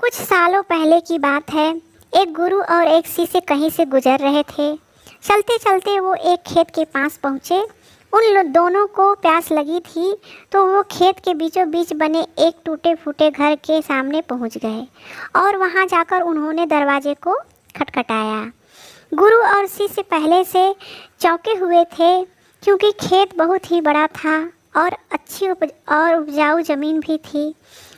कुछ सालों पहले की बात है। एक गुरु और एक शिष्य कहीं से गुजर रहे थे। चलते चलते वो एक खेत के पास पहुँचे। दोनों को प्यास लगी थी तो वो खेत के बीचों बीच बने एक टूटे फूटे घर के सामने पहुँच गए और वहाँ जाकर उन्होंने दरवाजे को खटखटाया। गुरु और शिष्य पहले से चौंके हुए थे क्योंकि खेत बहुत ही बड़ा था और अच्छी उपजाऊ ज़मीन भी थी,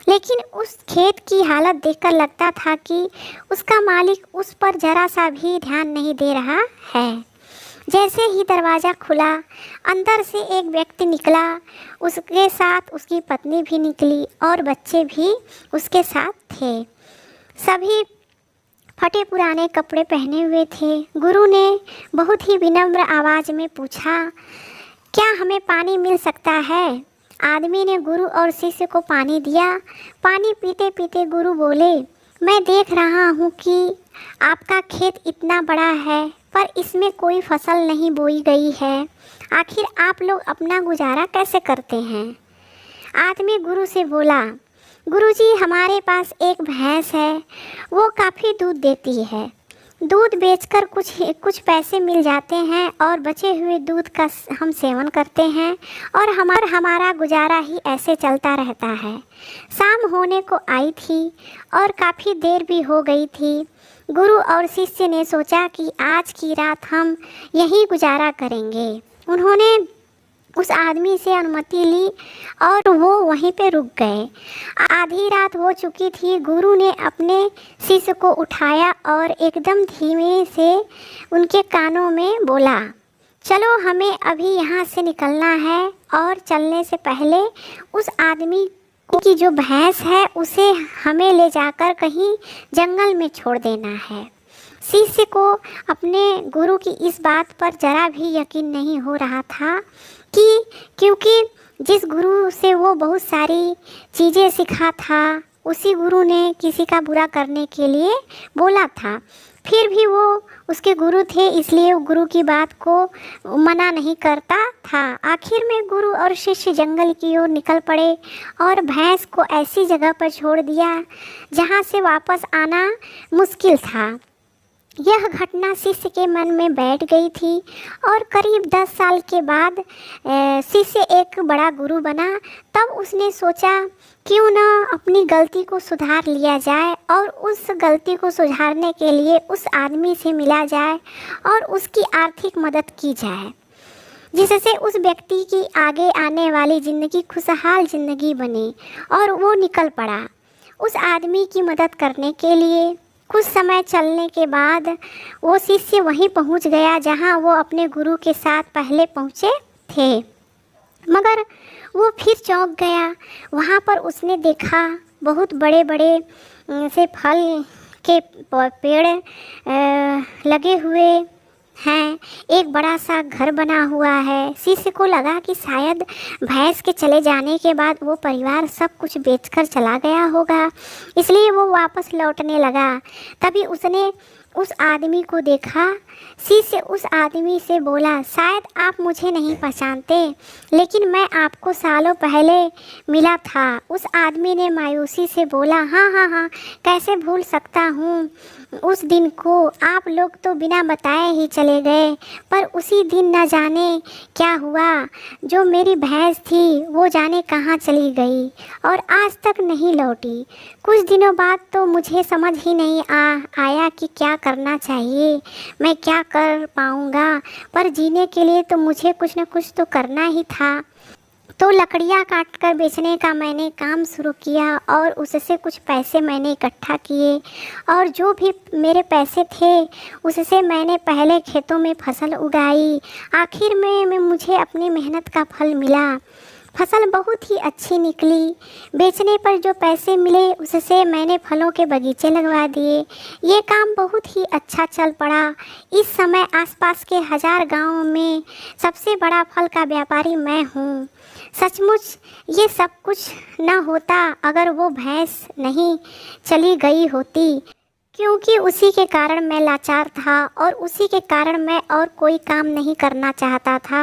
लेकिन उस खेत की हालत देखकर लगता था कि उसका मालिक उस पर जरा सा भी ध्यान नहीं दे रहा है। जैसे ही दरवाज़ा खुला, अंदर से एक व्यक्ति निकला। उसके साथ उसकी पत्नी भी निकली और बच्चे भी उसके साथ थे। सभी फटे पुराने कपड़े पहने हुए थे। गुरु ने बहुत ही विनम्र आवाज़ में पूछा, क्या हमें पानी मिल सकता है? आदमी ने गुरु और शिष्य को पानी दिया। पानी पीते पीते गुरु बोले, मैं देख रहा हूँ कि आपका खेत इतना बड़ा है पर इसमें कोई फसल नहीं बोई गई है। आखिर आप लोग अपना गुजारा कैसे करते हैं? आदमी गुरु से बोला, गुरुजी, हमारे पास एक भैंस है, वो काफ़ी दूध देती है। दूध बेचकर कुछ पैसे मिल जाते हैं और बचे हुए दूध का हम सेवन करते हैं और हमारा गुजारा ही ऐसे चलता रहता है। शाम होने को आई थी और काफ़ी देर भी हो गई थी। गुरु और शिष्य ने सोचा कि आज की रात हम यहीं गुजारा करेंगे। उन्होंने उस आदमी से अनुमति ली और वो वहीं पे रुक गए। आधी रात हो चुकी थी। गुरु ने अपने शिष्य को उठाया और एकदम धीमे से उनके कानों में बोला, चलो हमें अभी यहाँ से निकलना है और चलने से पहले उस आदमी की जो भैंस है उसे हमें ले जाकर कहीं जंगल में छोड़ देना है। शिष्य को अपने गुरु की इस बात पर ज़रा भी यकीन नहीं हो रहा था क्योंकि जिस गुरु से वो बहुत सारी चीज़ें सीखा था उसी गुरु ने किसी का बुरा करने के लिए बोला था। फिर भी वो उसके गुरु थे, इसलिए वो गुरु की बात को मना नहीं करता था। आखिर में गुरु और शिष्य जंगल की ओर निकल पड़े और भैंस को ऐसी जगह पर छोड़ दिया जहाँ से वापस आना मुश्किल था। यह घटना शिष्य के मन में बैठ गई थी और करीब 10 साल के बाद शिष्य एक बड़ा गुरु बना। तब उसने सोचा क्यों ना अपनी गलती को सुधार लिया जाए और उस गलती को सुधारने के लिए उस आदमी से मिला जाए और उसकी आर्थिक मदद की जाए, जिससे उस व्यक्ति की आगे आने वाली ज़िंदगी खुशहाल ज़िंदगी बने। और वो निकल पड़ा उस आदमी की मदद करने के लिए। कुछ समय चलने के बाद वो शिष्य वहीं पहुंच गया जहां वो अपने गुरु के साथ पहले पहुंचे थे, मगर वो फिर चौंक गया। वहां पर उसने देखा बहुत बड़े बड़े से फल के पेड़ लगे हुए हैं। एक बड़ा सा घर बना हुआ है। शिष्य को लगा कि शायद भैंस के चले जाने के बाद वो परिवार सब कुछ बेचकर चला गया होगा, इसलिए वो वापस लौटने लगा। तभी उसने उस आदमी को देखा। शिष्य उस आदमी से बोला, शायद आप मुझे नहीं पहचानते, लेकिन मैं आपको सालों पहले मिला था। उस आदमी ने मायूसी से बोला, हाँ हाँ हाँ, कैसे भूल सकता हूँ उस दिन को। आप लोग तो बिना बताए ही चले गए, पर उसी दिन न जाने क्या हुआ। जो मेरी भैंस थी वो जाने कहाँ चली गई और आज तक नहीं लौटी। कुछ दिनों बाद तो मुझे समझ ही नहीं आया कि क्या करना चाहिए, मैं क्या कर पाऊँगा, पर जीने के लिए तो मुझे कुछ न कुछ तो करना ही था। तो लकड़ियाँ काटकर बेचने का मैंने काम शुरू किया और उससे कुछ पैसे मैंने इकट्ठा किए और जो भी मेरे पैसे थे उससे मैंने पहले खेतों में फसल उगाई। आखिर में मुझे अपनी मेहनत का फल मिला। फसल बहुत ही अच्छी निकली। बेचने पर जो पैसे मिले उससे मैंने फलों के बगीचे लगवा दिए। ये काम बहुत ही अच्छा चल पड़ा। इस समय आसपास के 1000 गांवों में सबसे बड़ा फल का व्यापारी मैं हूँ। सचमुच ये सब कुछ न होता अगर वो भैंस नहीं चली गई होती। क्योंकि उसी के कारण मैं लाचार था और उसी के कारण मैं और कोई काम नहीं करना चाहता था।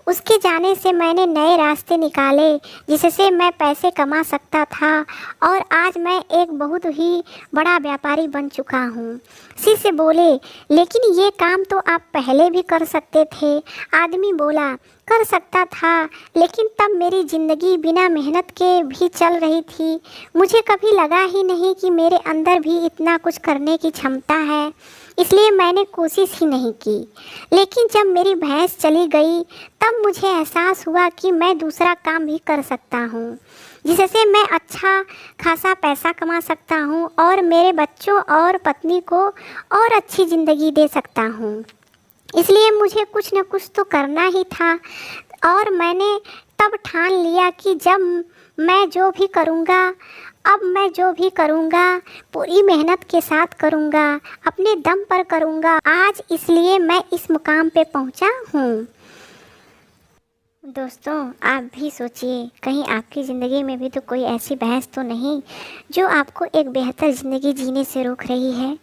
उसके जाने से मैंने नए रास्ते निकाले जिससे मैं पैसे कमा सकता था और आज मैं एक बहुत ही बड़ा व्यापारी बन चुका हूँ। शिष्य बोले, लेकिन ये काम तो आप पहले भी कर सकते थे। आदमी बोला, कर सकता था, लेकिन तब मेरी ज़िंदगी बिना मेहनत के भी चल रही थी। मुझे कभी लगा ही नहीं कि मेरे अंदर भी इतना कुछ करने की क्षमता है, इसलिए मैंने कोशिश ही नहीं की। लेकिन जब मेरी भैंस चली गई तब मुझे एहसास हुआ कि मैं दूसरा काम भी कर सकता हूँ जिससे मैं अच्छा खासा पैसा कमा सकता हूँ और मेरे बच्चों और पत्नी को और अच्छी ज़िंदगी दे सकता हूँ। इसलिए मुझे कुछ न कुछ तो करना ही था और मैंने तब ठान लिया कि मैं जो भी करूँगा पूरी मेहनत के साथ करूँगा, अपने दम पर करूँगा आज, इसलिए मैं इस मुकाम पे पहुँचा हूँ। दोस्तों, आप भी सोचिए, कहीं आपकी ज़िंदगी में भी तो कोई ऐसी भैंस तो नहीं जो आपको एक बेहतर ज़िंदगी जीने से रोक रही है।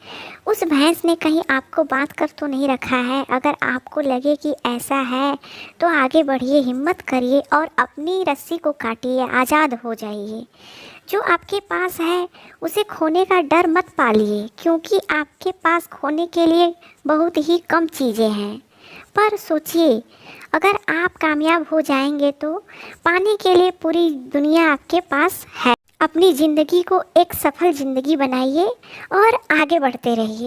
उस भैंस ने कहीं आपको बांध कर तो नहीं रखा है। अगर आपको लगे कि ऐसा है तो आगे बढ़िए, हिम्मत करिए और अपनी रस्सी को काटिए, आज़ाद हो जाइए। जो आपके पास है उसे खोने का डर मत पालिए, क्योंकि आपके पास खोने के लिए बहुत ही कम चीज़ें हैं। पर सोचिए, अगर आप कामयाब हो जाएंगे तो पाने के लिए पूरी दुनिया आपके पास है। अपनी ज़िंदगी को एक सफल ज़िंदगी बनाइए और आगे बढ़ते रहिए।